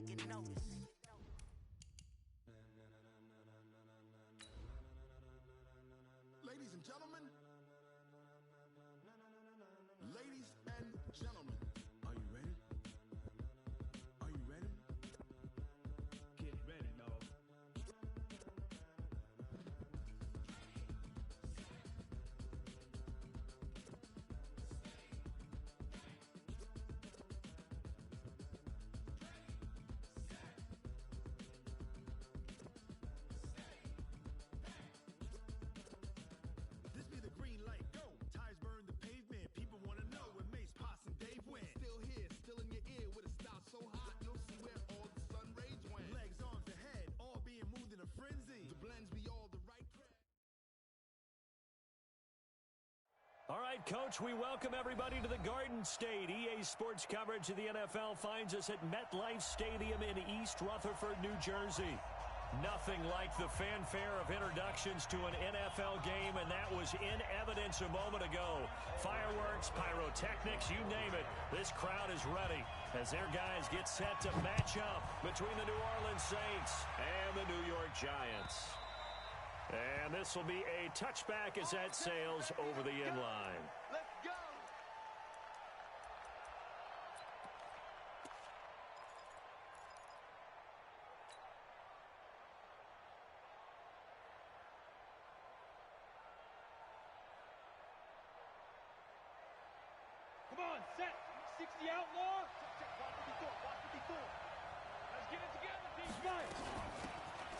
taking notice. Ladies and gentlemen, ladies and gentlemen, are you ready? Are you ready? Get ready, dog. This be the green light, go. Tires burn the pavement. People want to know where Mace, Poss, and Dave went. Still here, still in your ear with a style so hot, you'll see where all the sun rays went. Legs, arms, the head, all being moved in a frenzy. The blends be all the right track. All right, Coach, we welcome everybody to the Garden State. EA Sports coverage of the NFL finds us at MetLife Stadium in East Rutherford, New Jersey. Nothing like the fanfare of introductions to an NFL game, and that was in evidence a moment ago. Fireworks, pyrotechnics, you name it. This crowd is ready as their guys get set to match up between the New Orleans Saints and the New York Giants. And this will be a touchback as that sails over the end line. Let's go! Come on, set. 60 outlaw. Check. Watch what he doing. Let's get it together, D-Spice.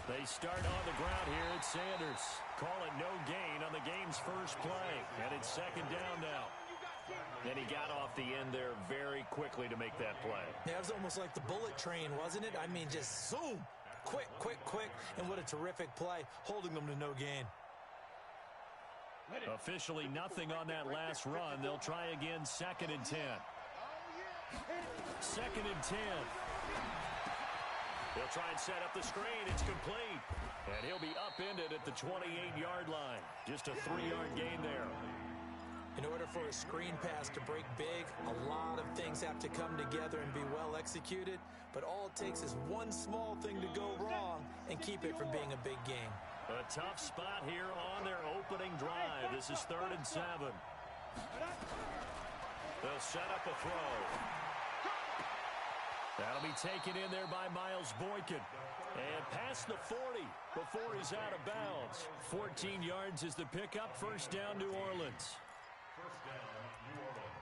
They start on the ground here at Sanders. Call it no gain on the game's first play. And it's second down now. And he got off the end there very quickly to make that play. Yeah, it was almost like the bullet train, wasn't it? I mean, just zoom. Quick. And what a terrific play, holding them to no gain. Officially nothing on that last run. They'll try again, 2nd and 10. 2nd and 10. He'll try and set up the screen. It's complete. And he'll be upended at the 28-yard line. Just a 3-yard gain there. In order for a screen pass to break big, a lot of things have to come together and be well executed. But all it takes is one small thing to go wrong and keep it from being a big game. A tough spot here on their opening drive. This is 3rd and 7. They'll set up a throw. That'll be taken in there by Miles Boykin. And past the 40 before he's out of bounds. 14 yards is the pickup. First down, New Orleans. First down, New Orleans.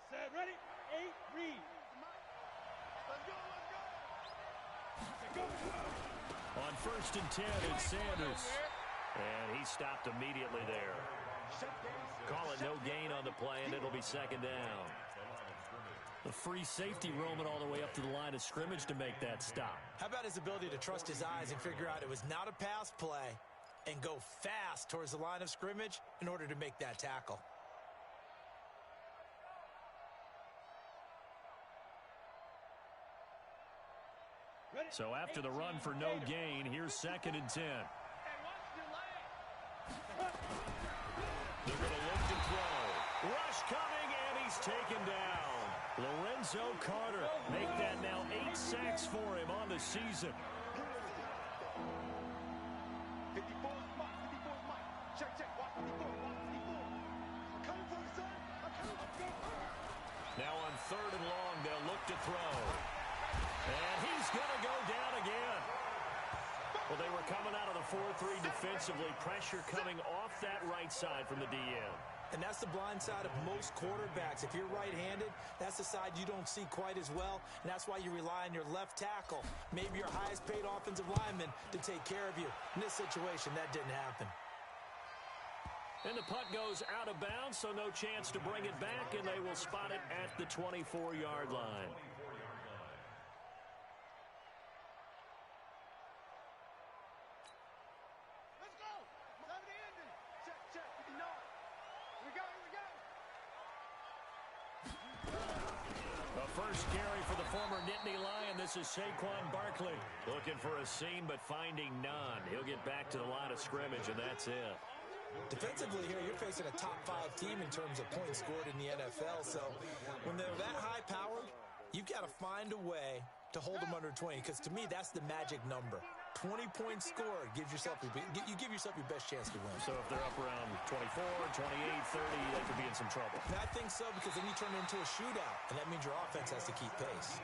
Set, ready? 8, read. Let's go. On 1st and 10, it's Sanders. And he stopped immediately there. Call it no gain on the play, and it'll be 2nd down. The free safety roaming all the way up to the line of scrimmage to make that stop. How about his ability to trust his eyes and figure out it was not a pass play and go fast towards the line of scrimmage in order to make that tackle? So after the run for no gain, here's 2nd and 10. They're going to look to throw. Rush coming, and he's taken down. Lorenzo Carter make that now 8 sacks for him on the season. 54 is Mike. Check. Watch 54. I'm coming for you, son. Now on 3rd and long, they'll look to throw. And he's going to go down again. Well, they were coming out of the 4-3 defensively. Pressure coming off that right side from the DN. And that's the blind side of most quarterbacks. If you're right-handed, that's the side you don't see quite as well, and that's why you rely on your left tackle, maybe your highest-paid offensive lineman, to take care of you. In this situation, that didn't happen. And the punt goes out of bounds, so no chance to bring it back, and they will spot it at the 24-yard line. first carry for the former Nittany Lion. This is Saquon Barkley. Looking for a seam, but finding none. He'll get back to the line of scrimmage, and that's it. Defensively here, you're facing a top-5 team in terms of points scored in the NFL. So when they're that high-powered, you've got to find a way to hold them under 20, because to me, that's the magic number. 20 points scored gives yourself you give yourself your best chance to win. So if they're up around 24, 28, 30, they could be in some trouble. And I think so, because then you turn it into a shootout, and that means your offense has to keep pace.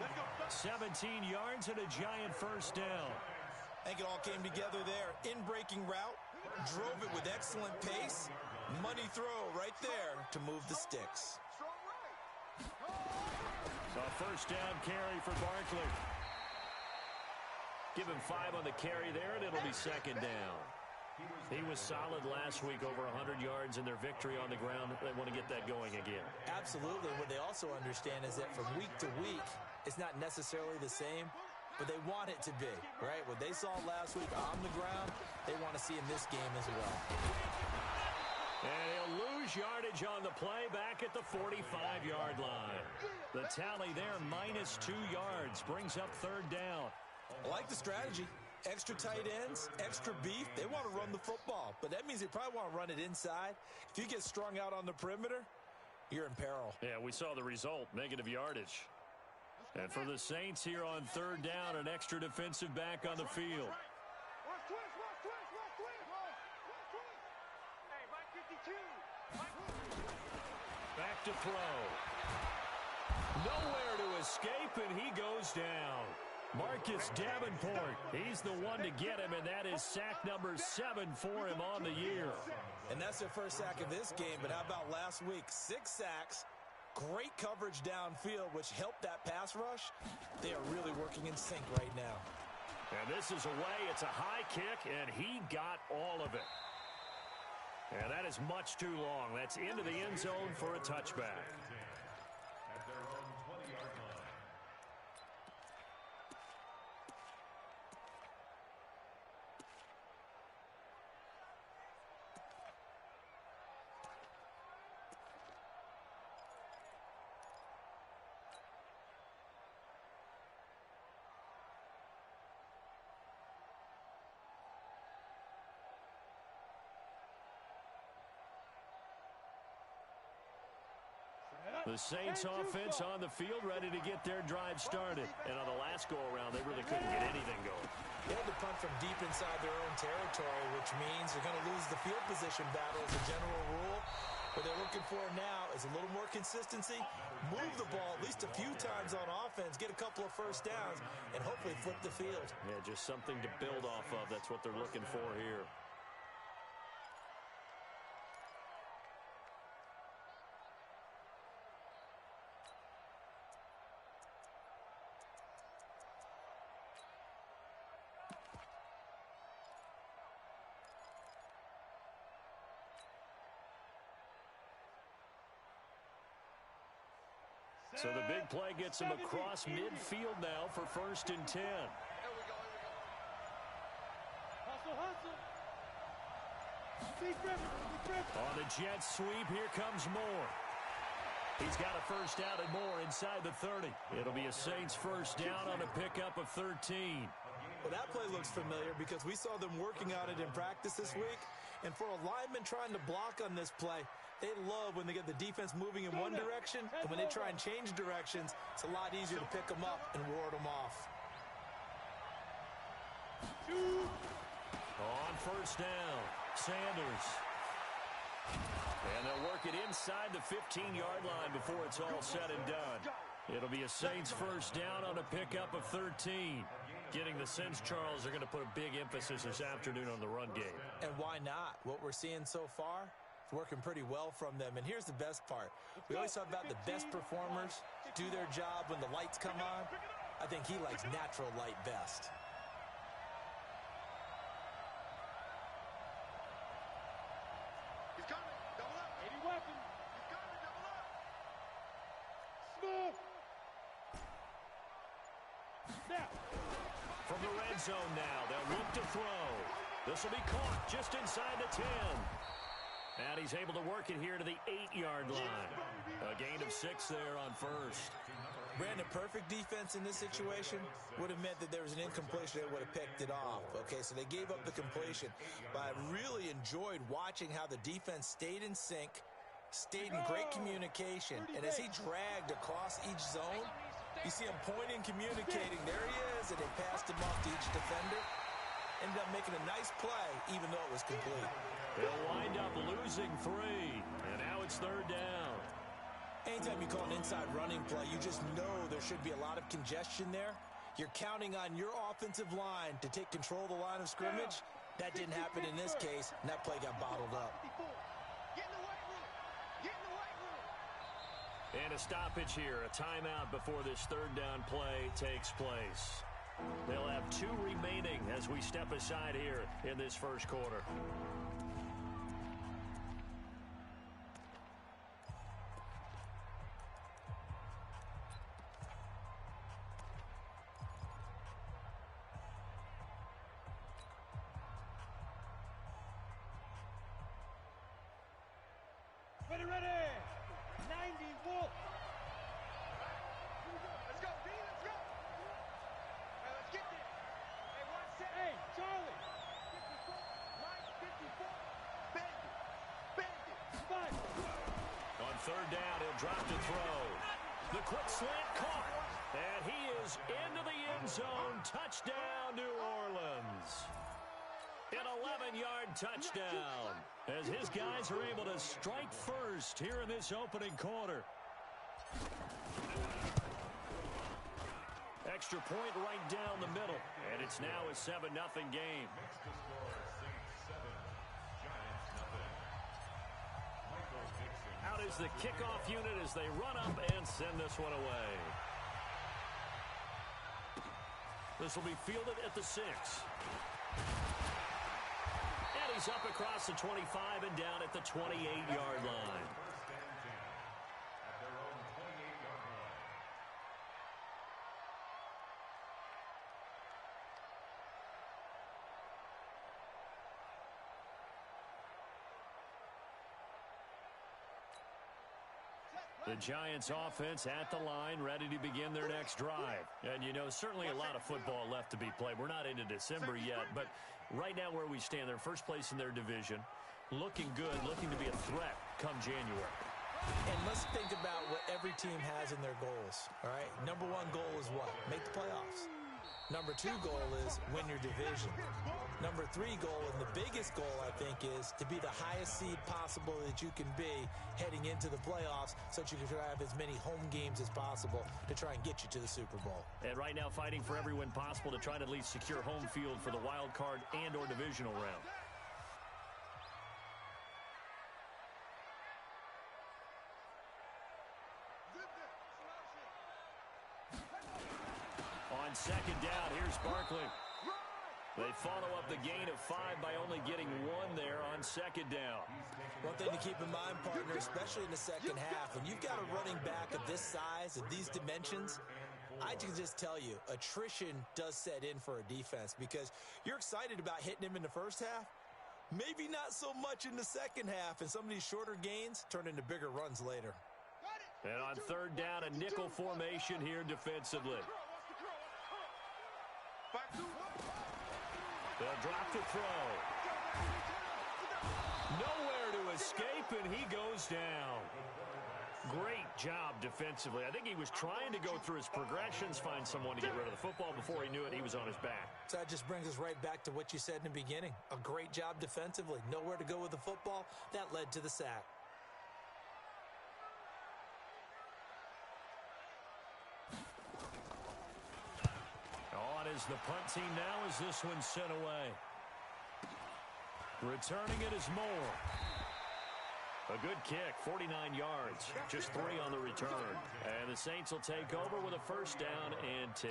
17 yards and a giant first down. I think it all came together there. In-breaking route, drove it with excellent pace. Money throw right there to move the sticks. So first down carry for Barkley. Give him 5 on the carry there, and it'll be second down. He was solid last week, over 100 yards in their victory on the ground. They want to get that going again. Absolutely. What they also understand is that from week to week, it's not necessarily the same, but they want it to be, right? What they saw last week on the ground, they want to see in this game as well. And he'll lose yardage on the play back at the 45-yard line. The tally there, -2 yards, brings up third down. I like the strategy. Extra tight ends, extra beef. They want to run the football, but that means they probably want to run it inside. If you get strung out on the perimeter, you're in peril. Yeah, we saw the result, negative yardage. And for the Saints here on third down, an extra defensive back on the field. Back to throw. Nowhere to escape, and he goes down. Marcus Davenport, he's the one to get him, and that is sack number 7 for him on the year. And that's their first sack of this game, but how about last week? 6 sacks, great coverage downfield, which helped that pass rush. They are really working in sync right now. And this is away. It's a high kick, and he got all of it. And that is much too long. That's into the end zone for a touchback. At their own 20-yard line. The Saints offense on the field, ready to get their drive started. And on the last go-around, they really couldn't get anything going. They had to punt from deep inside their own territory, which means they're going to lose the field position battle as a general rule. What they're looking for now is a little more consistency, move the ball at least a few times on offense, get a couple of first downs, and hopefully flip the field. Yeah, just something to build off of. That's what they're looking for here. So the big play gets him across midfield now for 1st and 10. On the jet sweep, here comes Moore. He's got a first down and more inside the 30. It'll be a Saints first down on a pickup of 13. Well, that play looks familiar because we saw them working on it in practice this week. And for a lineman trying to block on this play, they love when they get the defense moving in one direction, and when they try and change directions, it's a lot easier to pick them up and ward them off. On first down, Sanders. And they'll work it inside the 15-yard line before it's all said and done. It'll be a Saints first down on a pickup of 13. Getting the sense, Charles, they're going to put a big emphasis this afternoon on the run game. And why not? What we're seeing so far is working pretty well from them. And here's the best part. We always talk about the best performers do their job when the lights come on. I think he likes natural light best. He's coming. Double up. 80 weapon. He's coming. Double up. Smith. Snap. From the red zone now, they'll look to throw. This will be caught just inside the 10. And he's able to work it here to the 8-yard line. A gain of 6 there on first. Brandon, perfect defense in this situation would have meant that there was an incompletion. They would have picked it off. Okay, so they gave up the completion. But I really enjoyed watching how the defense stayed in sync, stayed in great communication. And as he dragged across each zone, you see him pointing, communicating. There he is, and they passed him off to each defender. Ended up making a nice play, even though it was complete. They'll wind up losing 3, and now it's 3rd down. Anytime you call an inside running play, you just know there should be a lot of congestion there. You're counting on your offensive line to take control of the line of scrimmage. That didn't happen in this case, and that play got bottled up. Get in the weight room. Get in the weight room. And a stoppage here, a timeout before this 3rd down play takes place. They'll have 2 remaining as we step aside here in this first quarter. Ready, ready. 90 Wolf. Let's go, B. Let's go. Hey, let's get this. Hey, 1 set. Hey, Charlie. 54. Mike, 54. Bend it. Bend it. Spike. On 3rd down, he'll drop to throw. The quick slant caught. And he is into the end zone. Touchdown, New Orleans. An 11-yard touchdown as his guys are able to strike first here in this opening quarter. Extra point right down the middle, and it's now a 7-0 game. Next to score, Saints 7, Giants nothing. Michael Dixon. Out is the kickoff unit as they run up and send this one away. This will be fielded at the 6. And he's up across the 25 and down at the 28-yard line. First and 10 at their own 28-yard line. The Giants offense at the line, ready to begin their next drive. And, you know, certainly a lot of football left to be played. We're not into December yet, but right now where we stand, they're first place in their division, looking good, looking to be a threat come January. And let's think about what every team has in their goals, all right? Number 1 goal is what? Make the playoffs. Number 2 goal is win your division. Number 3 goal, and the biggest goal, I think, is to be the highest seed possible that you can be heading into the playoffs so that you can have as many home games as possible to try and get you to the Super Bowl. And right now fighting for every win possible to try to at least secure home field for the wild card and or divisional round. On 2nd down, here's Barkley. They follow up the gain of 5 by only getting 1 there on 2nd down. One thing to keep in mind, partner, especially in the second half, when you've got a running back of this size, of these dimensions, I can just tell you, attrition does set in for a defense because you're excited about hitting him in the first half. Maybe not so much in the second half, and some of these shorter gains turn into bigger runs later. And on 3rd down, a nickel formation here defensively. They'll drop to throw. Nowhere to escape, and he goes down. Great job defensively. I think he was trying to go through his progressions, find someone to get rid of the football. Before he knew it, he was on his back. So that just brings us right back to what you said in the beginning. A great job defensively. Nowhere to go with the football. That led to the sack. On is the punt team now as this one's sent away. Returning it is Moore. A good kick, 49 yards, just 3 on the return. And the Saints will take over with a 1st down and 10.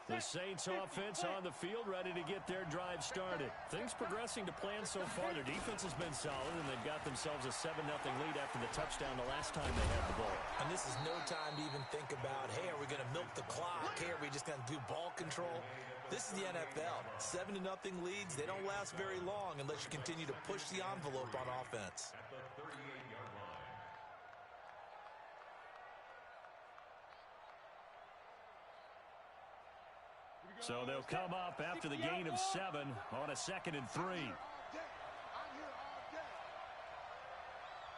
The Saints offense on the field, ready to get their drive started. Things progressing to plan so far. Their defense has been solid, and they've got themselves a 7-0 lead after the touchdown the last time they had the ball. And this is no time to even think about, hey, are we going to milk the clock? Hey, are we just going to do ball control? This is the NFL. 7-0 leads, they don't last very long unless you continue to push the envelope on offense. At the 38-yard line. So they'll come up after the gain of 7 on a 2nd and 3.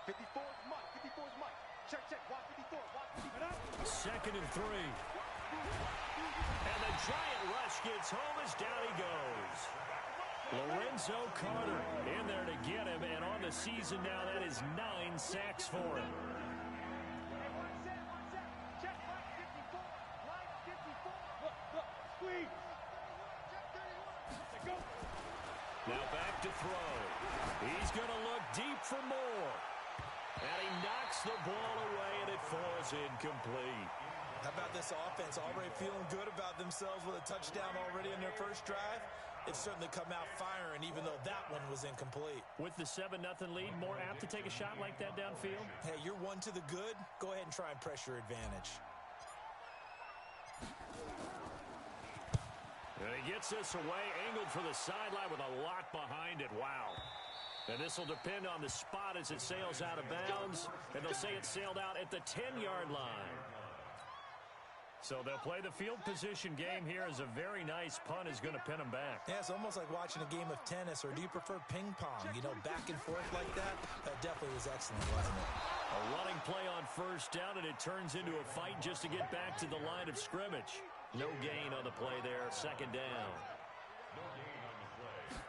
54's Mike. 54's Mike. Check. Watch 54. Watch 54. 2nd and 3. And the giant rush gets home as down he goes. Lorenzo Carter in there to get him, and on the season now, that is 9 sacks for him. One set. Check. Mike 54. Mike 54. Look. Squeeze. Check 31. Go. Now back to throw. He's going to look deep for more. And he knocks the ball away, and it falls incomplete. How about this offense already feeling good about themselves with a touchdown already in their first drive? It's certainly come out firing, even though that one was incomplete. With the 7-0 lead, more apt to take a shot like that downfield? Hey, you're one to the good. Go ahead and try and press your advantage. And he gets this away, angled for the sideline with a lot behind it. Wow. And this will depend on the spot as it sails out of bounds. And they'll say it sailed out at the 10-yard line. So they'll play the field position game here as a very nice punt is going to pin them back. Yeah, it's almost like watching a game of tennis, or do you prefer ping pong? You know, back and forth like that? That definitely was excellent, wasn't it? A running play on first down, and it turns into a fight just to get back to the line of scrimmage. No gain on the play there, 2nd down. No gain on the play.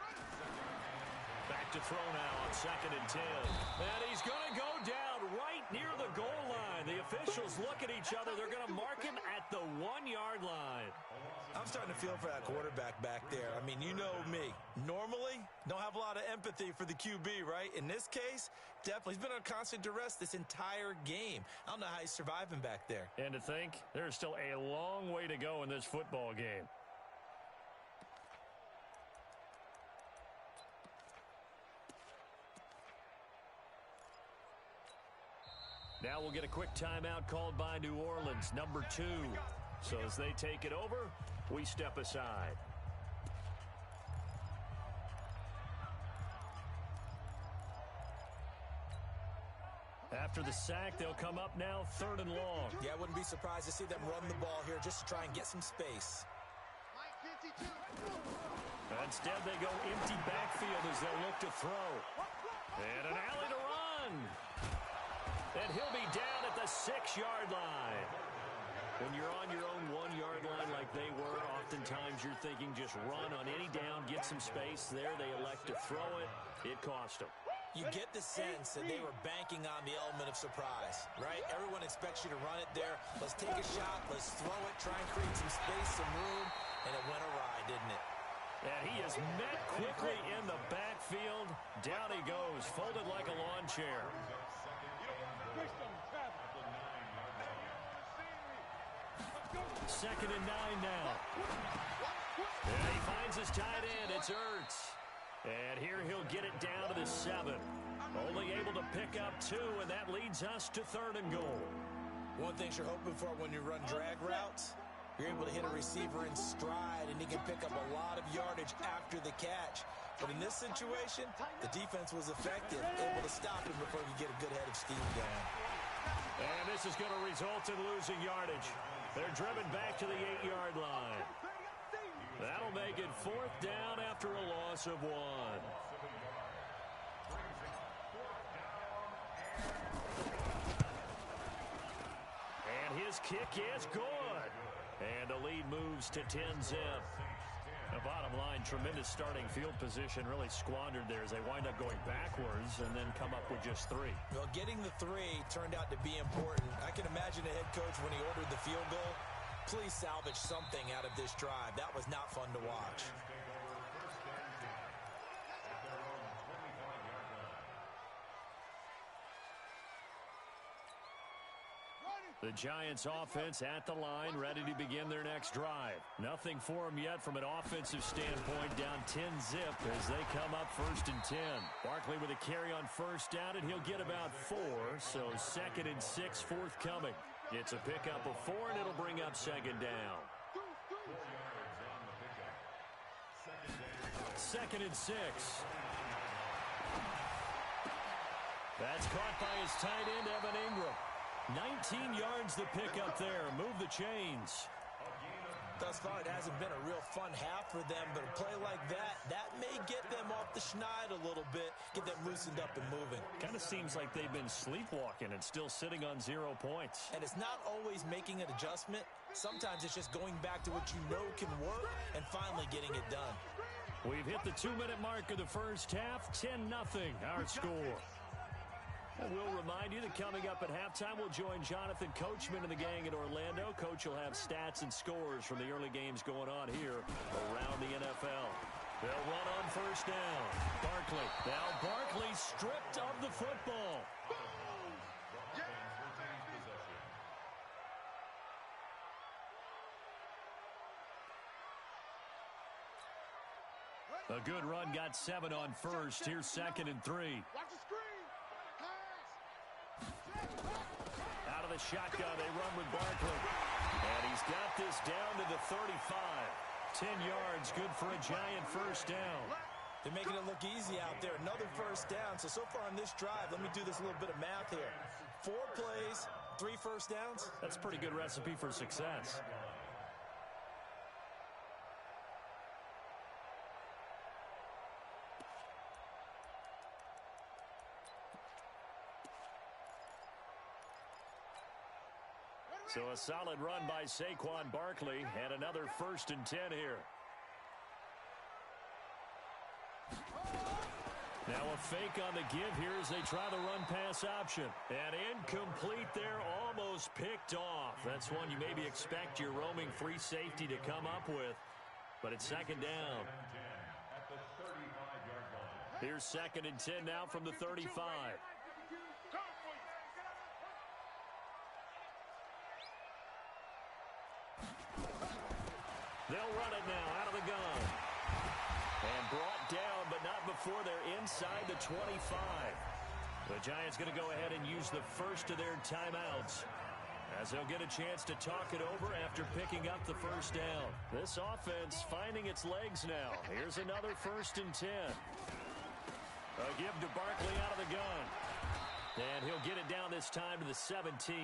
Back to throw now on 2nd and 10. And he's going to go down right near the goal line. The officials look at each other. They're going to mark him at the 1-yard line. I'm starting to feel for that quarterback back there. I mean, you know me. Normally, don't have a lot of empathy for the QB, right? In this case, definitely. He's been on constant duress this entire game. I don't know how he's surviving back there. And to think, there's still a long way to go in this football game. Now we'll get a quick timeout called by New Orleans, number 2. So as they take it over, we step aside. After the sack, they'll come up now 3rd and long. Yeah, I wouldn't be surprised to see them run the ball here just to try and get some space. Instead, they go empty backfield as they'll look to throw. And an alley to run. And he'll be down at the 6-yard line. When you're on your own 1-yard line like they were, oftentimes you're thinking just run on any down, get some space. There they elect to throw it. It cost them. You get the sense that they were banking on the element of surprise, right? Everyone expects you to run it there. Let's take a shot. Let's throw it. Try and create some space, some room. And it went awry, didn't it? And he is met quickly in the backfield. Down he goes, folded like a lawn chair. 2nd and 9 now. And he finds his tight end. It's Ertz. And here he'll get it down to the 7. Only able to pick up 2, and that leads us to 3rd and goal. One thing you're hoping for when you run drag routes, you're able to hit a receiver in stride, and he can pick up a lot of yardage after the catch. But in this situation, the defense was effective, able to stop him before he could get a good head of steam going. And this is going to result in losing yardage. They're driven back to the 8-yard line. That'll make it 4th down after a loss of 1. And his kick is good. And the lead moves to 10-zip. The bottom line, tremendous starting field position, really squandered there as they wind up going backwards and then come up with just 3. Well, getting the 3 turned out to be important. I can imagine the head coach when he ordered the field goal. Please salvage something out of this drive. That was not fun to watch. The Giants offense at the line, ready to begin their next drive. Nothing for them yet from an offensive standpoint, down 10-zip as they come up 1st and 10. Barkley with a carry on 1st down, and he'll get about 4, so 2nd and 6 forthcoming. It's a pickup of 4, and it'll bring up 2nd down. 2nd and 6. That's caught by his tight end, Evan Ingram. 19 yards the pickup there. Move the chains. Thus far, it hasn't been a real fun half for them, but a play like that may get them off the schneid a little bit, get them loosened up and moving. Kind of seems like they've been sleepwalking and still sitting on 0 points. And it's not always making an adjustment. Sometimes it's just going back to what you know can work and finally getting it done. We've hit the 2-minute mark of the first half. 10-0 our score. And we'll remind you that coming up at halftime, we'll join Jonathan Coachman and the gang in Orlando. Coach will have stats and scores from the early games going on here around the NFL. They'll run on first down. Barkley. Now Barkley stripped of the football. A good run, got 7 on first. Here's 2nd and 3. Watch the screen. Out of the shotgun, they run with Barkley. And he's got this down to the 35. 10 yards, good for a Giant first down. They're making it look easy out there. Another first down. So far on this drive, let me do this little bit of math here. 4 plays, 3 first downs. That's a pretty good recipe for success. So a solid run by Saquon Barkley and another 1st and 10 here. Now a fake on the give here as they try the run-pass option. And incomplete there, almost picked off. That's one you maybe expect your roaming free safety to come up with. But it's 2nd down. Here's 2nd and 10 now from the 35. They'll run it now out of the gun. And brought down, but not before they're inside the 25. The Giants going to go ahead and use the first of their timeouts as they'll get a chance to talk it over after picking up the first down. This offense finding its legs now. Here's another 1st and 10. A give to Barkley out of the gun. And he'll get it down this time to the 17.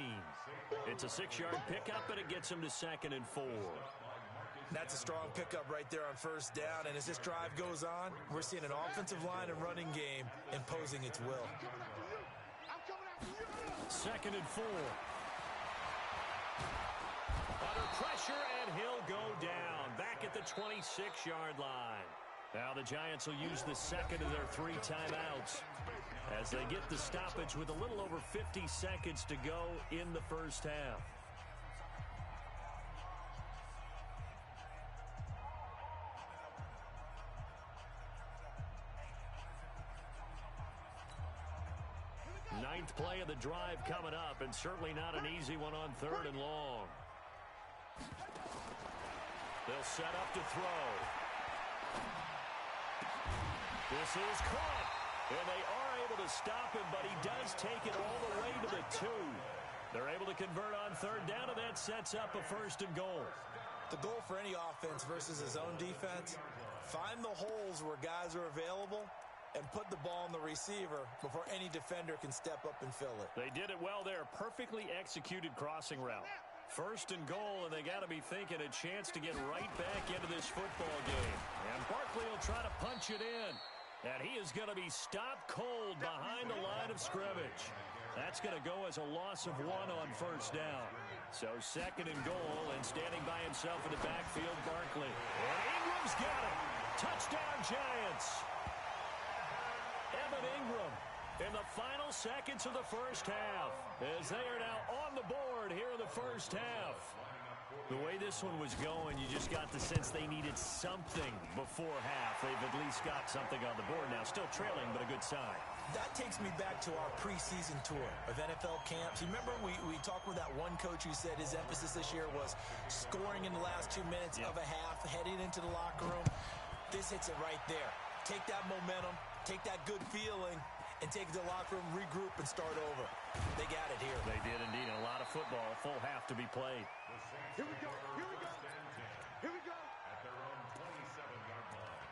It's a 6-yard pickup, and it gets him to 2nd and 4. That's a strong pickup right there on first down. And as this drive goes on, we're seeing an offensive line and running game imposing its will. 2nd and 4. Under pressure, and he'll go down. Back at the 26-yard line. Now the Giants will use the 2nd of their 3 timeouts as they get the stoppage with a little over 50 seconds to go in the first half. Ninth play of the drive coming up, and certainly not an easy one on 3rd and long. They'll set up to throw. This is caught, and they are able to stop him, but he does take it all the way to the 2. They're able to convert on 3rd down, and that sets up a 1st and goal. The goal for any offense versus his own defense, find the holes where guys are available and put the ball on the receiver before any defender can step up and fill it. They did it well there. Perfectly executed crossing route. 1st and goal, and they got to be thinking a chance to get right back into this football game. And Barkley will try to punch it in. And he is going to be stopped cold behind the line of scrimmage. That's going to go as a loss of 1 on 1st down. So 2nd and goal, and standing by himself in the backfield, Barkley. And Ingram's got it. Touchdown, Giants. Evan Ingram in the final seconds of the first half as they are now on the board here in the first half. The way this one was going, you just got the sense they needed something before half. They've at least got something on the board now. Still trailing, but a good sign. That takes me back to our preseason tour of NFL camps. You remember we talked with that one coach who said his emphasis this year was scoring in the last 2 minutes of a half, heading into the locker room. This hits it right there. Take that momentum, take that good feeling, and take it to the locker room, regroup, and start over. They got it here. They did indeed. A lot of football, a full half to be played. Here we go. Here we go. Here we go. At their own 27-yard line.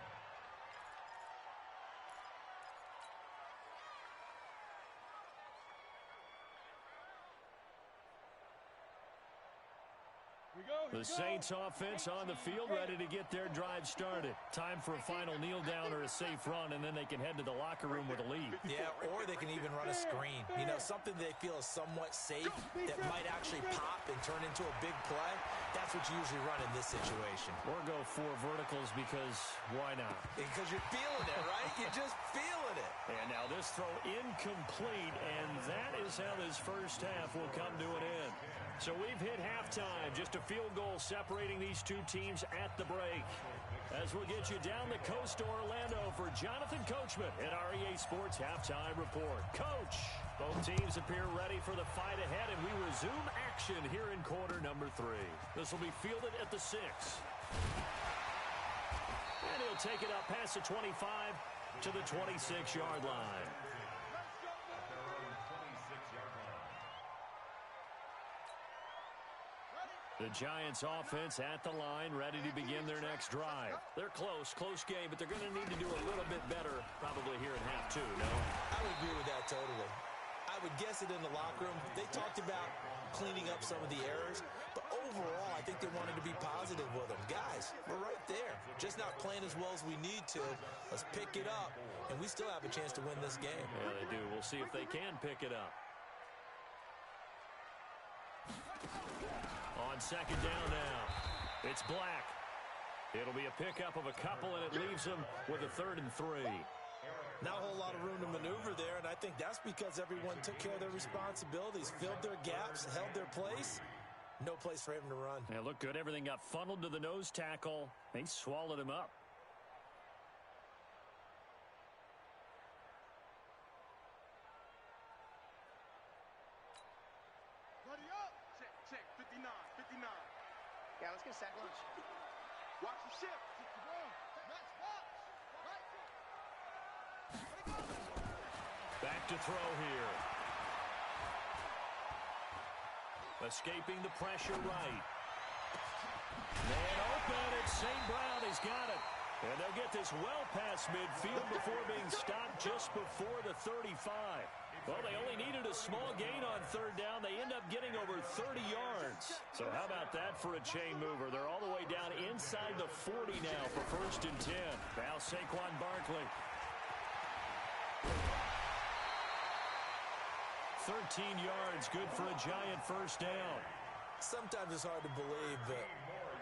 The Saints offense on the field, ready to get their drive started. Time for a final kneel down or a safe run, and then they can head to the locker room with a lead. Yeah, or they can even run a screen. You know, something they feel is somewhat safe that might actually pop and turn into a big play. That's what you usually run in this situation. Or go 4 verticals because why not? Because you're feeling it, right? You're just feeling it. And now this throw incomplete, and that is how this first half will come to an end. So we've hit halftime, just a field goal separating these two teams at the break. As we'll get you down the coast to Orlando for Jonathan Coachman at our EA Sports Halftime Report. Coach, both teams appear ready for the fight ahead, and we resume action here in quarter number 3. This will be fielded at the 6. And he'll take it up past the 25 to the 26-yard line. The Giants offense at the line, ready to begin their next drive. They're close game, but they're going to need to do a little bit better probably here in half 2, no? I would agree with that totally. I would guess it in the locker room. They talked about cleaning up some of the errors, but overall, I think they wanted to be positive with them. Guys, we're right there. Just not playing as well as we need to. Let's pick it up, and we still have a chance to win this game. Yeah, they do. We'll see if they can pick it up. On second down now, it's Black. It'll be a pickup of a couple, and it leaves them with a 3rd and 3. Not a whole lot of room to maneuver there, and I think that's because everyone took care of their responsibilities, filled their gaps, held their place. No place for him to run. Yeah, looked good. Everything got funneled to the nose tackle. They swallowed him up. Check, 59. Yeah, let's get a sack lunch. Watch the ship. Back to throw here. Escaping the pressure right. Man open, it's St. Brown. He's got it. And they'll get this well past midfield before being stopped just before the 35. Well, they only needed a small gain on 3rd down. They end up getting over 30 yards. So how about that for a chain mover? They're all the way down inside the 40 now for 1st and 10. Now Saquon Barkley. 13 yards, good for a Giant first down. Sometimes it's hard to believe, but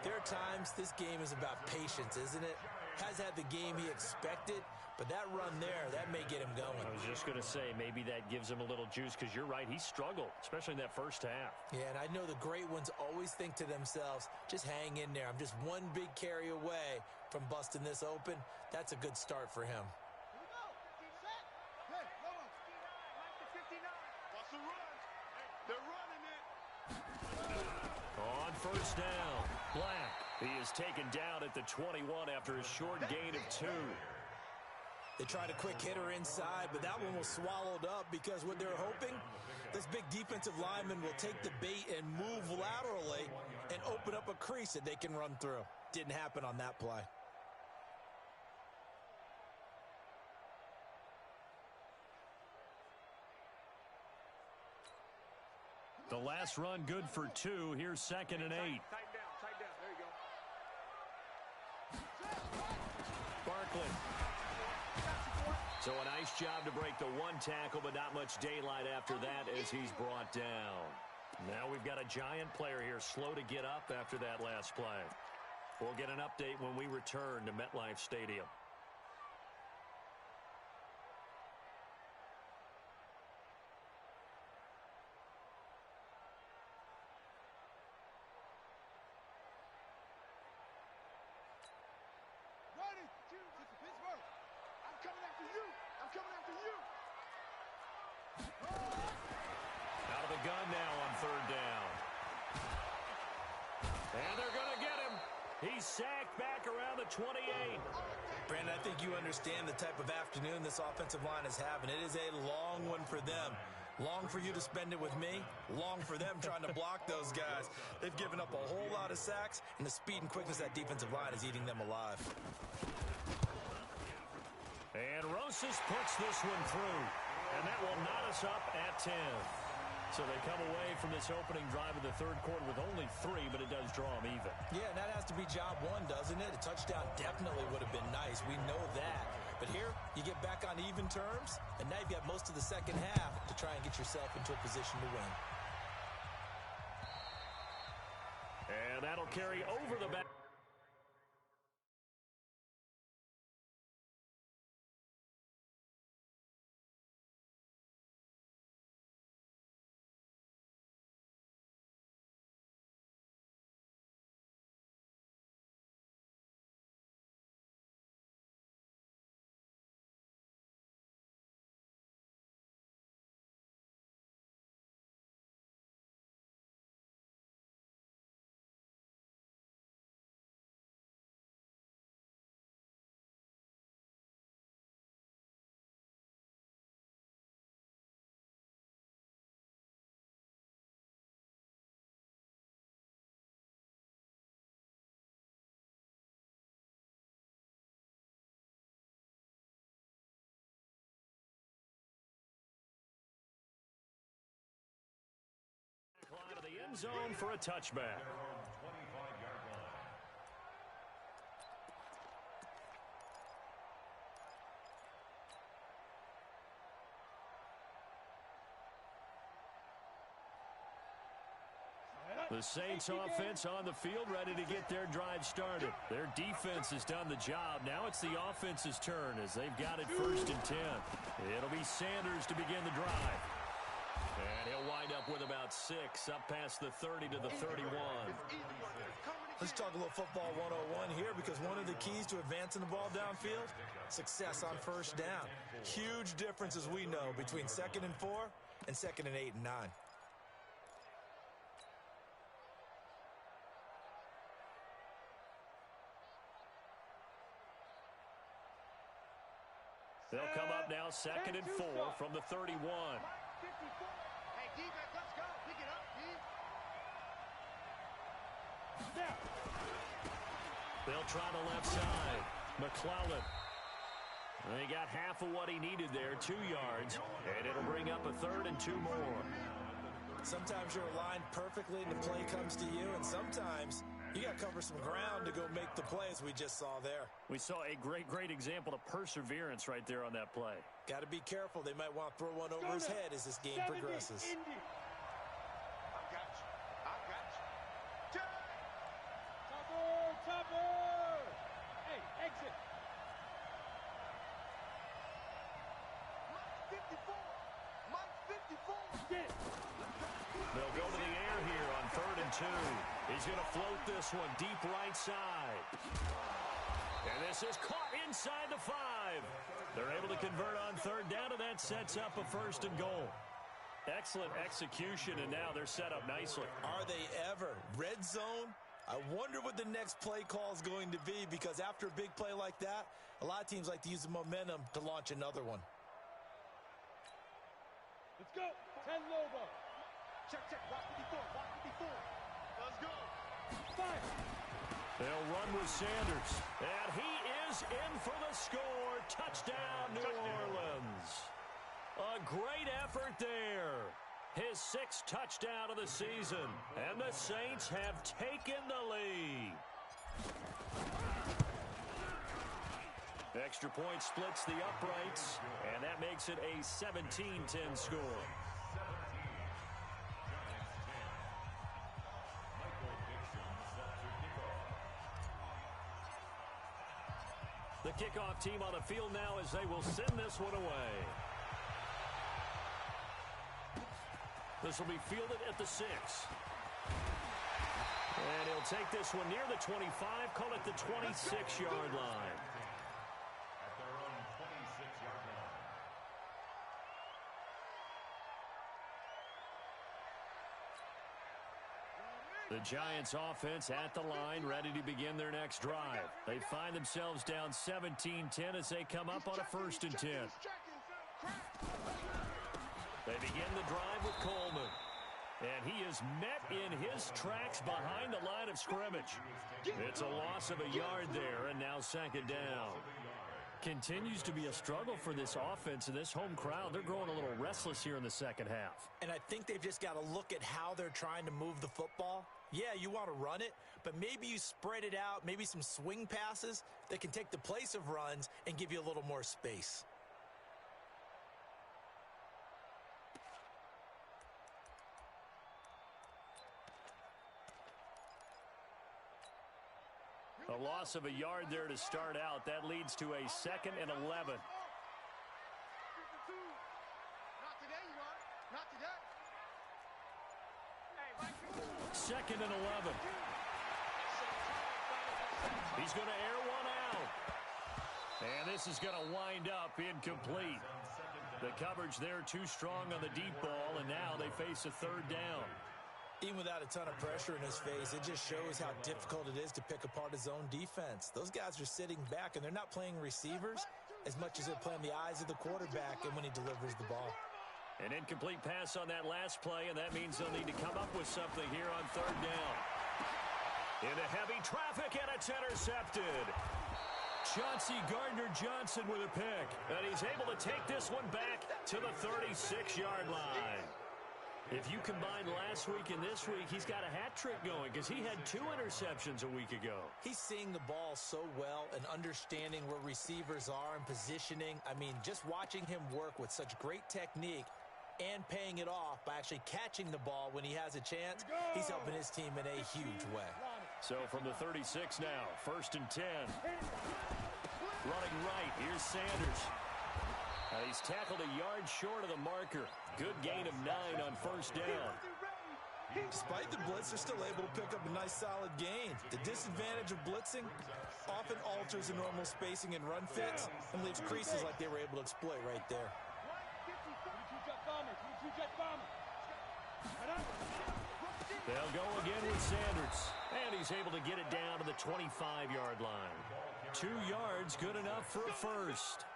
there are times this game is about patience, isn't it? Has had the game he expected, but that run there, that may get him going. I was just going to say, maybe that gives him a little juice, because you're right, he struggled, especially in that first half. Yeah, and I know the great ones always think to themselves, just hang in there. I'm just one big carry away from busting this open. That's a good start for him. They're running it. On first down, Black. He is taken down at the 21 after a short gain of 2. They tried a quick hitter inside, but that one was swallowed up because what they're hoping, this big defensive lineman will take the bait and move laterally and open up a crease that they can run through. Didn't happen on that play. The last run good for 2. Here's 2nd and 8. Tighten down. There you go. Barkley. So a nice job to break the 1 tackle, but not much daylight after that as he's brought down. Now we've got a Giant player here slow to get up after that last play. We'll get an update when we return to MetLife Stadium. Out of the gun now on 3rd down. And they're going to get him. He's sacked back around the 28. Brandon, I think you understand the type of afternoon this offensive line is having. It is a long one for them. Long for you to spend it with me. Long for them trying to block those guys. They've given up a whole lot of sacks, and the speed and quickness of that defensive line is eating them alive. And Rosas puts this one through. And that will knot us up at 10. So they come away from this opening drive of the third quarter with only 3, but it does draw them even. Yeah, and that has to be job one, doesn't it? A touchdown definitely would have been nice. We know that. But here, you get back on even terms, and now you've got most of the second half to try and get yourself into a position to win. And that'll carry over the back. Line of the end zone for a touchback. The Saints offense on the field, ready to get their drive started. Their defense has done the job. Now it's the offense's turn as they've got it 1st and 10. It'll be Sanders to begin the drive. And he'll wind up with about 6, up past the 30 to the 31. Let's talk a little football 101 here, because one of the keys to advancing the ball downfield, success on first down. Huge difference, as we know, between 2nd and 4 and 2nd and 8 and 9. They'll come up now 2nd and 4 from the 31. Hey, defense, let's go. Pick it up, D. They'll try the left side. McClellan. They got half of what he needed there, 2 yards, and it'll bring up a 3rd and 2 more. Sometimes you're aligned perfectly and the play comes to you, and sometimes you got to cover some ground to go make the plays we just saw there. We saw a great example of perseverance right there on that play. Got to be careful. They might want to throw one over his head as this game progresses. I got you. I got you. Topper! Hey, exit. Mike 54. Mike 54. Get it. They'll go to the air here on 3rd and 2. He's going to float this one deep right side. And this is caught inside the 5. They're able to convert on 3rd down, and that sets up a 1st and goal. Excellent execution, and now they're set up nicely. Are they ever? Red zone? I wonder what the next play call is going to be, because after a big play like that, a lot of teams like to use the momentum to launch another one. Let's go. 10 Lobo. Check. Watch 54. Watch 54. Let's go. 5. They'll run with Sanders. And he is in for the score. Touchdown, New Orleans. A great effort there. His 6th touchdown of the season. And the Saints have taken the lead. Extra point splits the uprights, and that makes it a 17-10 score. The kickoff team on the field now as they will send this one away. This will be fielded at the 6. And he'll take this one near the 25, call it the 26-yard line. At their own 26-yard line. The Giants offense at the line, ready to begin their next drive. They find themselves down 17-10 as they come up on a 1st and 10. They begin the drive with Coleman. And he is met in his tracks behind the line of scrimmage. It's a loss of a yard there, and now 2nd down. Continues to be a struggle for this offense and this home crowd. They're growing a little restless here in the second half. And I think they've just got to look at how they're trying to move the football. Yeah, you want to run it, but maybe you spread it out, maybe some swing passes that can take the place of runs and give you a little more space. A loss of a yard there to start out. That leads to a 2nd and 11. Not today, you are. Not today. 2nd and 11. He's going to air one out. And this is going to wind up incomplete. The coverage there too strong on the deep ball, and now they face a 3rd down. Even without a ton of pressure in his face, it just shows how difficult it is to pick apart his own defense. Those guys are sitting back, and they're not playing receivers as much as they're playing the eyes of the quarterback and when he delivers the ball. An incomplete pass on that last play, and that means they'll need to come up with something here on 3rd down. Into heavy traffic, and it's intercepted. Chauncey Gardner-Johnson with a pick, and he's able to take this one back to the 36-yard line. If you combine last week and this week, he's got a hat trick going because he had 2 interceptions a week ago. He's seeing the ball so well and understanding where receivers are and positioning. I mean, just watching him work with such great technique and paying it off by actually catching the ball when he has a chance, he's helping his team in a huge way. So from the 36 now, 1st and 10. Running right, here's Sanders. He's tackled a yard short of the marker. Good gain of 9 on 1st down. Despite the blitz, they're still able to pick up a nice solid gain. The disadvantage of blitzing often alters the normal spacing and run fits and leaves creases like they were able to exploit right there. They'll go again with Sanders. And he's able to get it down to the 25-yard line. 2 yards, good enough for a first.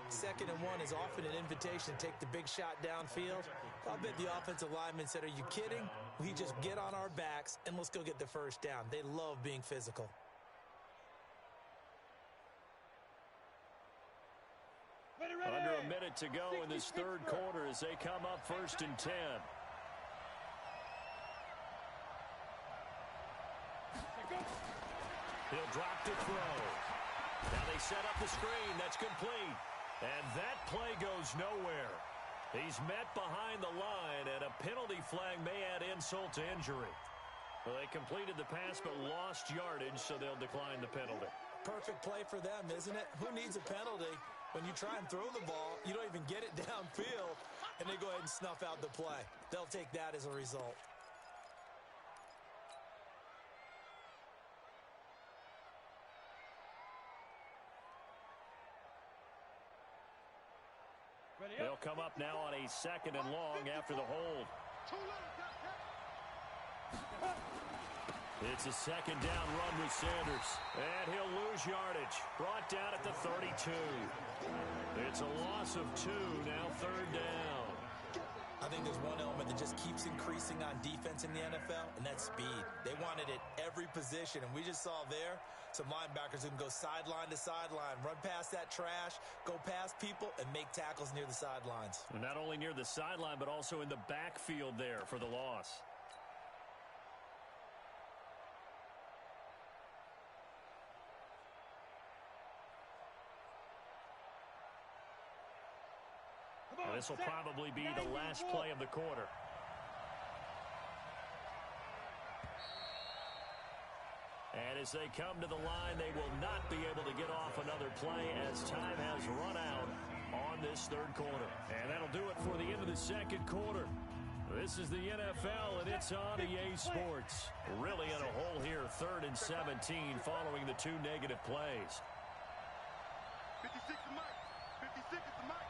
2nd and 1 is often an invitation to take the big shot downfield. I'll bet the offensive lineman said, "Are you kidding? We just get on our backs and let's go get the first down." They love being physical. Under a minute to go in this 3rd quarter as they come up 1st and 10. He'll drop to throw. Now they set up the screen. That's complete. And that play goes nowhere. He's met behind the line, and a penalty flag may add insult to injury. Well, they completed the pass but lost yardage, so they'll decline the penalty. Perfect play for them, isn't it? Who needs a penalty? When you try and throw the ball, you don't even get it downfield, and they go ahead and snuff out the play. They'll take that as a result. They'll come up now on a 2nd and long after the hold. It's a 2nd down run with Sanders. And he'll lose yardage. Brought down at the 32. It's a loss of 2, now 3rd down. I think there's one element that just keeps increasing on defense in the NFL, and that's speed. They want it at every position, and we just saw there some linebackers who can go sideline to sideline, run past that trash, go past people, and make tackles near the sidelines. And not only near the sideline, but also in the backfield there for the loss. This will probably be the last play of the quarter. And as they come to the line, they will not be able to get off another play as time has run out on this 3rd quarter. And that'll do it for the end of the 2nd quarter. This is the NFL, and it's on EA Sports. Really in a hole here, 3rd and 17 following the 2 negative plays. 56 to Mike. 56 is the Mike.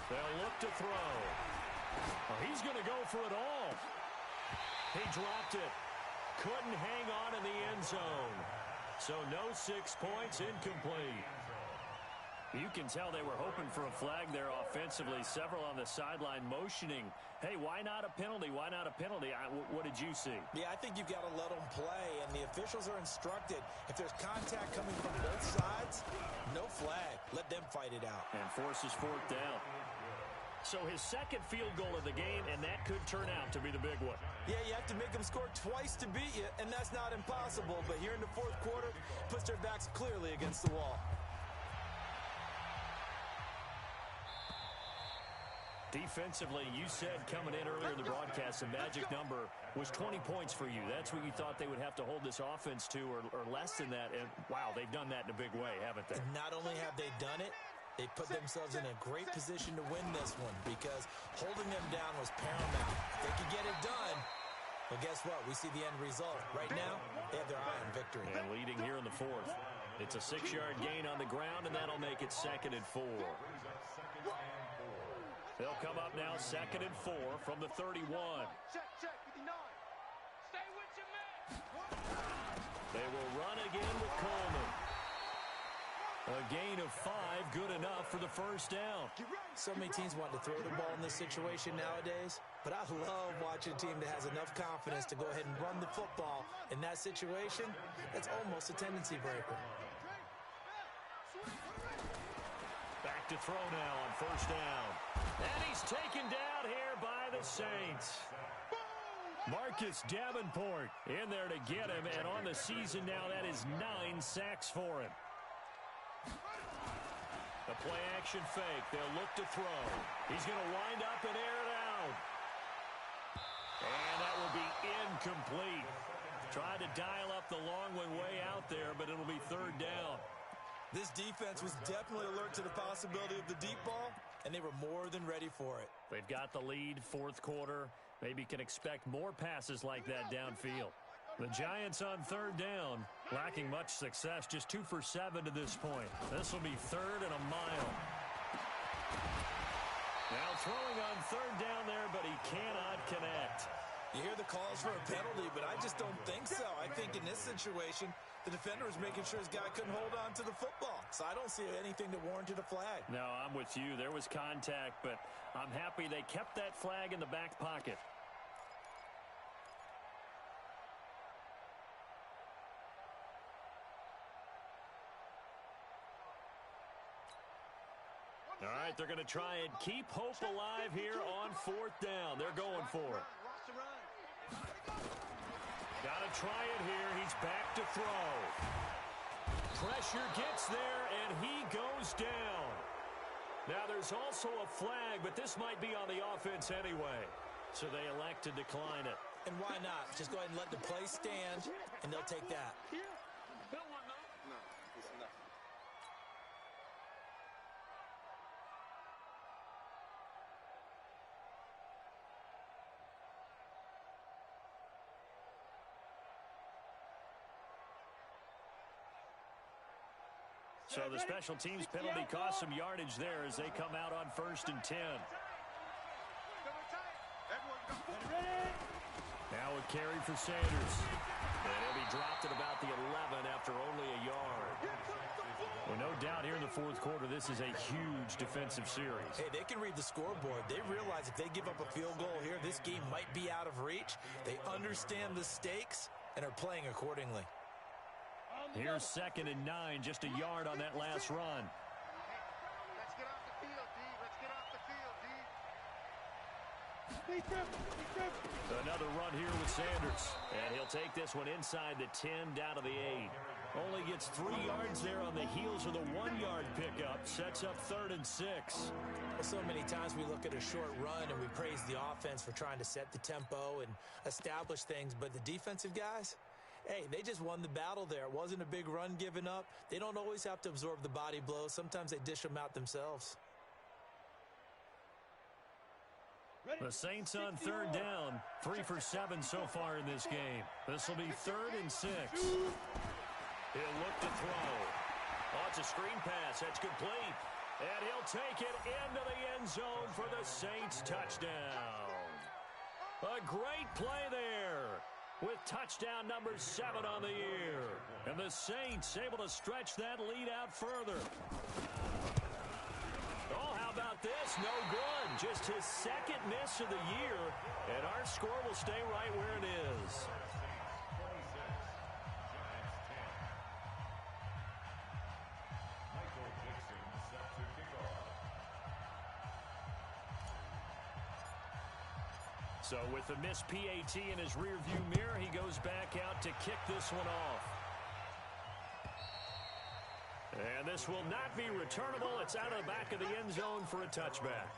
They'll look to throw. Well, he's going to go for it all. He dropped it. Couldn't hang on in the end zone. So no 6 points, incomplete. You can tell they were hoping for a flag there offensively. Several on the sideline motioning, hey, why not a penalty? Why not a penalty? What did you see? Yeah, I think you've got to let them play, and the officials are instructed. If there's contact coming from both sides, no flag. Let them fight it out. And forces fourth down. So his second field goal of the game, and that could turn out to be the big one. Yeah, you have to make them score twice to beat you, and that's not impossible. But here in the fourth quarter, puts their backs clearly against the wall. Defensively, you said coming in earlier in the broadcast, the magic number was 20 points for you. That's what you thought they would have to hold this offense to, or less than that. And, wow, they've done that in a big way, haven't they? And not only have they done it, they put themselves in a great position to win this one because holding them down was paramount. If they could get it done, well, guess what? We see the end result. Right now, they have their eye on victory. And leading here in the fourth. It's a 6-yard gain on the ground, and that'll make it 2nd and 4. They'll come up now 2nd and 4 from the 31. Check, 59. Stay with your man. They will run again with Coleman. A gain of 5, good enough for the first down. So many teams want to throw the ball in this situation nowadays, but I love watching a team that has enough confidence to go ahead and run the football. In that situation, that's almost a tendency breaker. Back to throw now on first down. And he's taken down here by the Saints. Marcus Davenport in there to get him, and on the season now, that is 9 sacks for him. The play-action fake. They'll look to throw. He's going to wind up and air it out. And that will be incomplete. Tried to dial up the long one way out there, but it'll be 3rd down. This defense was definitely alert to the possibility of the deep ball, and they were more than ready for it. They've got the lead, fourth quarter. Maybe can expect more passes like that downfield. The Giants on 3rd down, lacking much success, just 2 for 7 to this point. This will be 3rd and a mile. Now throwing on 3rd down there, but he cannot connect. You hear the calls for a penalty, but I just don't think so. I think in this situation, the defender was making sure his guy couldn't hold on to the football. So I don't see anything that warranted a flag. No, I'm with you. There was contact, but I'm happy they kept that flag in the back pocket. All right, they're going to try and keep hope alive here on 4th down. They're going for it. Got to try it here. He's back to throw. Pressure gets there, and he goes down. Now, there's also a flag, but this might be on the offense anyway. So they elect to decline it. And why not? Just go ahead and let the play stand, and they'll take that. So the special teams penalty cost some yardage there as they come out on 1st and 10. Now a carry for Sanders. And he'll be dropped at about the 11 after only a yard. Well, no doubt here in the fourth quarter, this is a huge defensive series. Hey, they can read the scoreboard. They realize if they give up a field goal here, this game might be out of reach. They understand the stakes and are playing accordingly. Here's 2nd and 9, just a yard on that last run. Let's get off the field, D. Let's get off the field, D. Another run here with Sanders. And he'll take this one inside the 10, down to the 8. Only gets 3 yards there on the heels of the 1-yard pickup. Sets up 3rd and 6. Well, so many times we look at a short run and we praise the offense for trying to set the tempo and establish things. But the defensive guys, hey, they just won the battle there. It wasn't a big run given up. They don't always have to absorb the body blows. Sometimes they dish them out themselves. The Saints on 3rd down, 3 for 7 so far in this game. This will be 3rd and 6. He'll look to throw. Oh, it's a screen pass. That's complete. And he'll take it into the end zone for the Saints touchdown. A great play there with touchdown number 7 on the year. And the Saints able to stretch that lead out further. no good. Just his second miss of the year, and our score will stay right where it is. So with the missed PAT in his rearview mirror, he goes back out to kick this one off. And this will not be returnable. It's out of the back of the end zone for a touchback.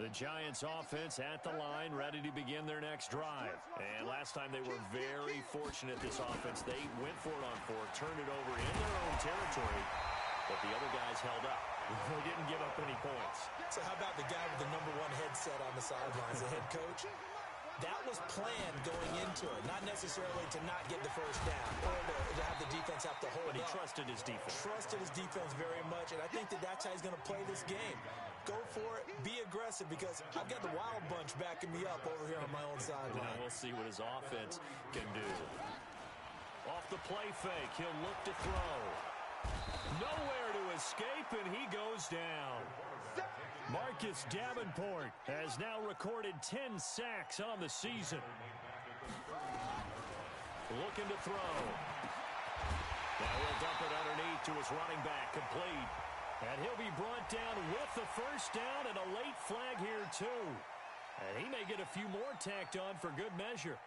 The Giants offense at the line, ready to begin their next drive. And last time they were very fortunate, this offense. They went for it on fourth, turned it over in their own territory, but the other guys held up. They didn't give up any points. So how about the guy with the #1 headset on the sidelines, the head coach? That was planned going into it, not necessarily to not get the first down or to have the defense have to hold up. But he trusted his defense. Trusted his defense very much, and I think that's how he's going to play this game. Go for it, be aggressive, because I've got the wild bunch backing me up over here on my own sideline. We'll see what his offense can do. Off the play fake, he'll look to throw. Nowhere to escape, and he goes down. Marcus Davenport has now recorded 10 sacks on the season. Looking to throw. Now he'll dump it underneath to his running back, complete. And he'll be brought down with the first down and a late flag here too. And he may get a few more tacked on for good measure.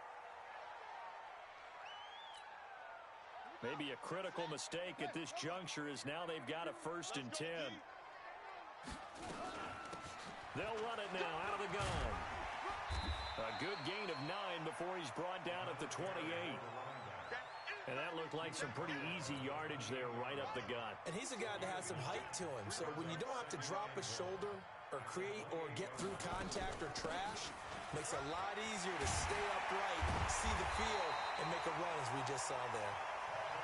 Maybe a critical mistake at this juncture is now they've got a 1st and 10. They'll run it now out of the gun. A good gain of 9 before he's brought down at the 28. And that looked like some pretty easy yardage there right up the gut. And he's a guy that has some height to him. So when you don't have to drop a shoulder or create or get through contact or trash, makes it a lot easier to stay upright, see the field, and make a run as we just saw there.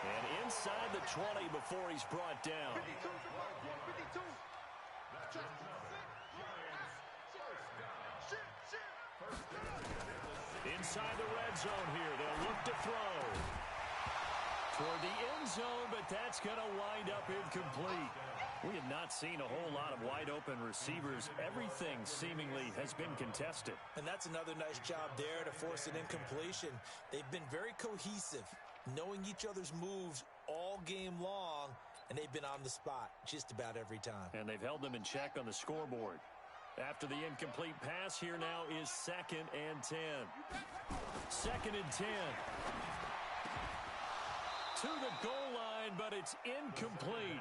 And inside the 20 before he's brought down. 52. Inside the red zone here. They'll look to throw. Toward the end zone, but that's going to wind up incomplete. We have not seen a whole lot of wide-open receivers. Everything seemingly has been contested. And that's another nice job there to force an incompletion. They've been very cohesive, knowing each other's moves all game long, and they've been on the spot just about every time. And they've held them in check on the scoreboard. After the incomplete pass, here now is 2nd and 10. 2nd and 10. To the goal line, but it's incomplete.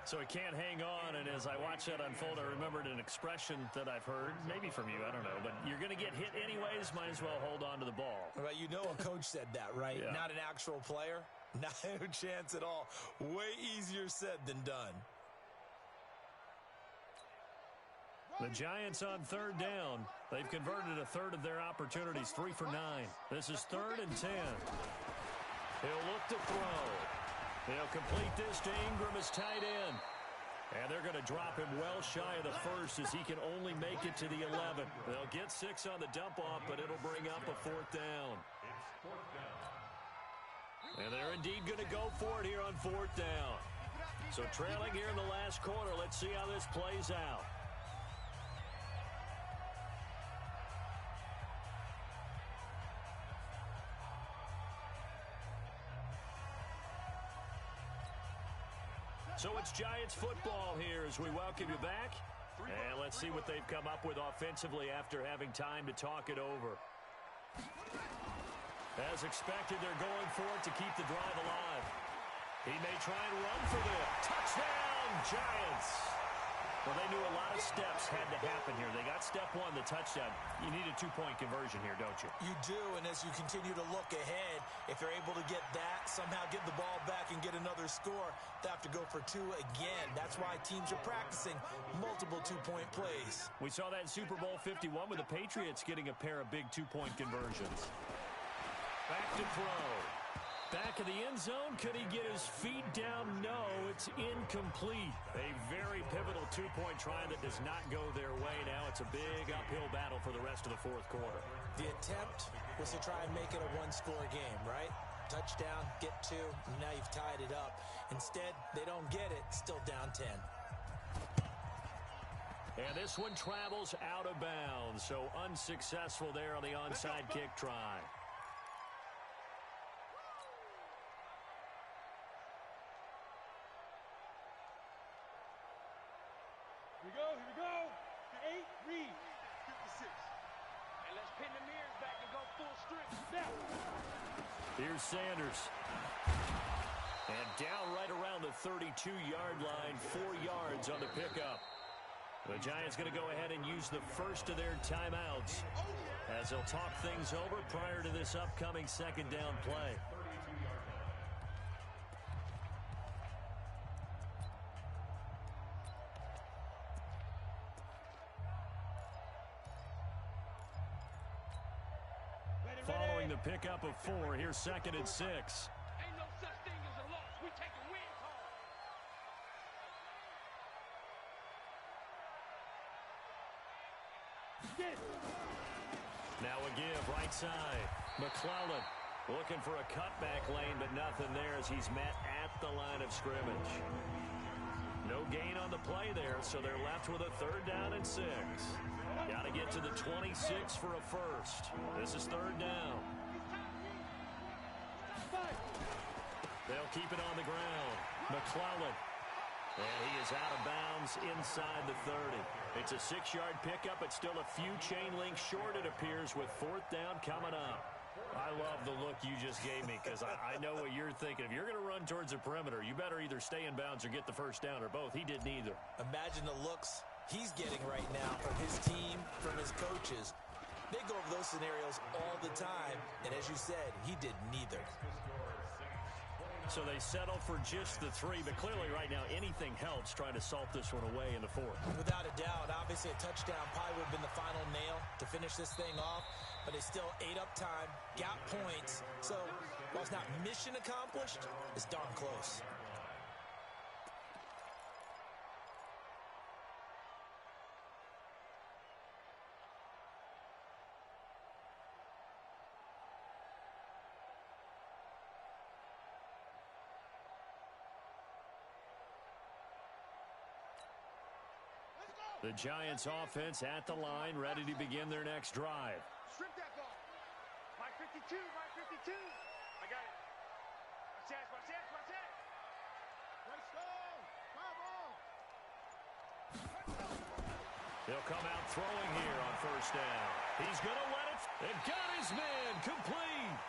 So he can't hang on, and as I watch that unfold, I remembered an expression that I've heard, maybe from you, I don't know, but you're going to get hit anyways, might as well hold on to the ball. Well, you know a coach said that, right? Yeah. Not an actual player. Not a chance at all. Way easier said than done. The Giants on 3rd down. They've converted a third of their opportunities, 3 for 9. This is 3rd and 10. He'll look to throw. They'll complete this to Ingram as tight end. And they're going to drop him well shy of the 1st as he can only make it to the 11. They'll get 6 on the dump-off, but it'll bring up a 4th down. And they're indeed going to go for it here on 4th down. So trailing here in the last quarter, let's see how this plays out. So it's Giants football here as we welcome you back. And let's see what they've come up with offensively after having time to talk it over. As expected, they're going for it to keep the drive alive. He may try and run for this. Touchdown, Giants! Well, they knew a lot of steps had to happen here. They got step 1, the touchdown. You need a 2-point conversion here, don't you? You do, and as you continue to look ahead, if they're able to get that, somehow get the ball back and get another score, they have to go for 2 again. That's why teams are practicing multiple 2-point plays. We saw that in Super Bowl 51 with the Patriots getting a pair of big 2-point conversions. Back to throw. Back of the end zone. Could he get his feet down? No, it's incomplete. A very pivotal 2-point try that does not go their way. Now it's a big uphill battle for the rest of the 4th quarter. The attempt was to try and make it a 1-score game, right? touchdown, get 2, and now you've tied it up. Instead, they don't get it, still down 10. And this one travels out of bounds, so unsuccessful there on the onside kick try. Here we go. 8, read. 56. And let's pin the mirrors back and go full strip. Now. Here's Sanders. And down right around the 32-yard line, 4 yards on the pickup. The Giants going to go ahead and use the first of their timeouts as they'll talk things over prior to this upcoming second down play. Following the pickup of 4, here's 2nd and 6. Ain't no such thing as a loss. We take a win home. Now a give, right side. McClellan looking for a cutback lane, but nothing there as he's met at the line of scrimmage. No gain on the play there, so they're left with a 3rd down and 6. Got to get to the 26 for a first. This is 3rd down. They'll keep it on the ground. McClellan. And he is out of bounds inside the 30. It's a 6-yard pickup, but still a few chain links short, it appears, with 4th down coming up. I love the look you just gave me because I know what you're thinking. If you're going to run towards the perimeter, you better either stay in bounds or get the first down, or both. He did neither. Imagine the looks he's getting right now from his team, from his coaches. They go over those scenarios all the time, and as you said, he did neither. So they settle for just the 3, but clearly right now anything helps trying to salt this one away in the 4th. Without a doubt, obviously a touchdown probably would have been the final nail to finish this thing off, but they still ate up time, got points, so while it's not mission accomplished, it's darn close. The Giants offense at the line, ready to begin their next drive. Strip that ball. My 52, my 52. I got it. Watch that. Let's go. He'll come out throwing here on 1st down. He's going to let it. And got his man complete.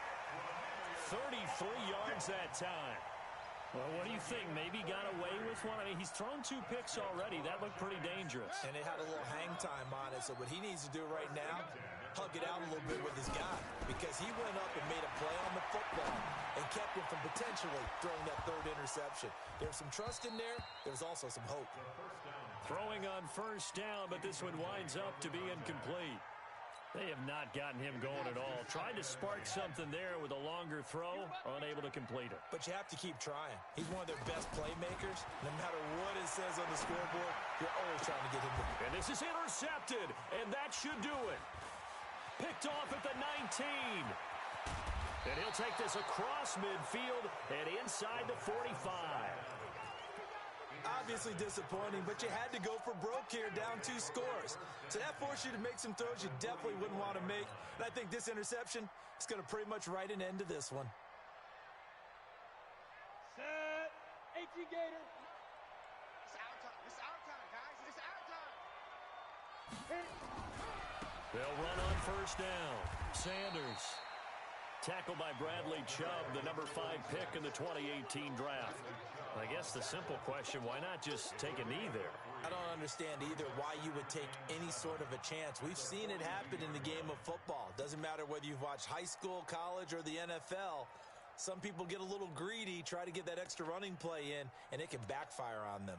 33 yards that time. Well, what do you think? Maybe got away with one? I mean, he's thrown 2 picks already. That looked pretty dangerous. And it had a little hang time on it, so what he needs to do right now, hug it out a little bit with his guy, because he went up and made a play on the football and kept him from potentially throwing that 3rd interception. There was some trust in there. There was also some hope. Throwing on 1st down, but this one winds up to be incomplete. They have not gotten him going at all. Tried to spark something there with a longer throw, unable to complete it. But you have to keep trying. He's one of their best playmakers. No matter what it says on the scoreboard, you're always trying to get him there. And this is intercepted, and that should do it. Picked off at the 19. And he'll take this across midfield and inside the 45. Obviously disappointing, but you had to go for broke here, down 2 scores. So that forced you to make some throws you definitely wouldn't want to make. And I think this interception is going to pretty much write an end to this one. Set. 18 Gator. It's our time, guys. It's our time. They'll run on 1st down. Sanders. Tackled by Bradley Chubb, the number 5 pick in the 2018 draft. I guess the simple question, why not just take a knee there? I don't understand either why you would take any sort of a chance. We've seen it happen in the game of football. Doesn't matter whether you've watched high school, college, or the NFL. Some people get a little greedy, try to get that extra running play in, and it can backfire on them.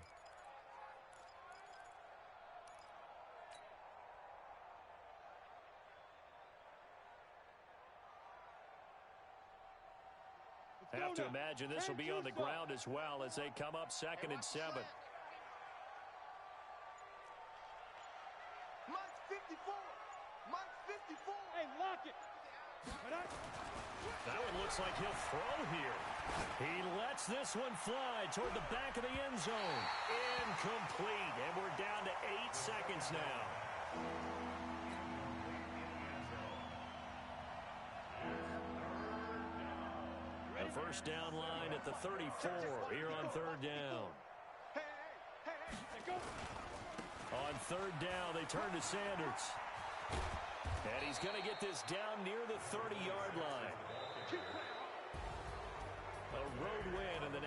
Have to imagine this will be on the ground as well as they come up 2nd and 7. Mike's 54. Mike's 54. Hey, lock it. That one Looks like he'll throw here. He lets this one fly toward the back of the end zone. Incomplete, and we're down to 8 seconds now. The first down line at the 34 here on third down. On third down, they turn to Sanders. And he's going to get this down near the 30-yard line. A road win in the